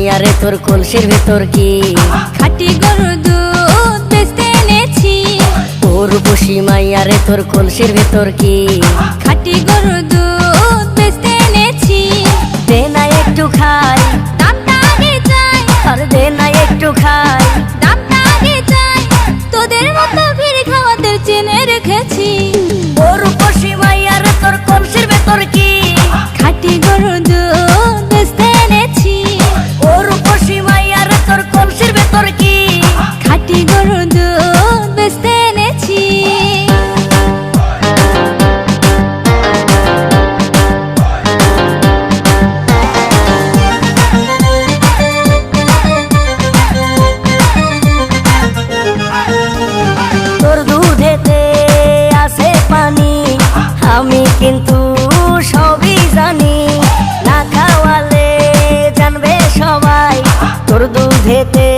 মাইয়া রে তোর কলসির ভেতর কি খাঁটি গরুর দুধ বেচতে এনেছি। ও রূপসী মাইয়া রে তোর কলসির ভেতর কি খাঁটি গরুর দুধ বেচতে এনেছি। দে না একটু খাই, দামটা আগে চাই, আর দে না একটু খাই। দামটা আগে চাই, তোদের মতো ভিড় খাওয়াদের চেনে রেখেছি। ও রূপসী মাইয়া রে তোর কলসির ভেতর কি খাঁটি গরুর দুধ বেচতে এনেছি। ও রূপসী মাইয়া রে তোর কলসির ভেতর কি খাঁটি গরুর দুধ বেচতে এনেছি। তোর দুধেতে আছে পানি, আমি কিন্তু সবই জানি। না খাওয়ালে জানবে সবাই তোর দুধেতে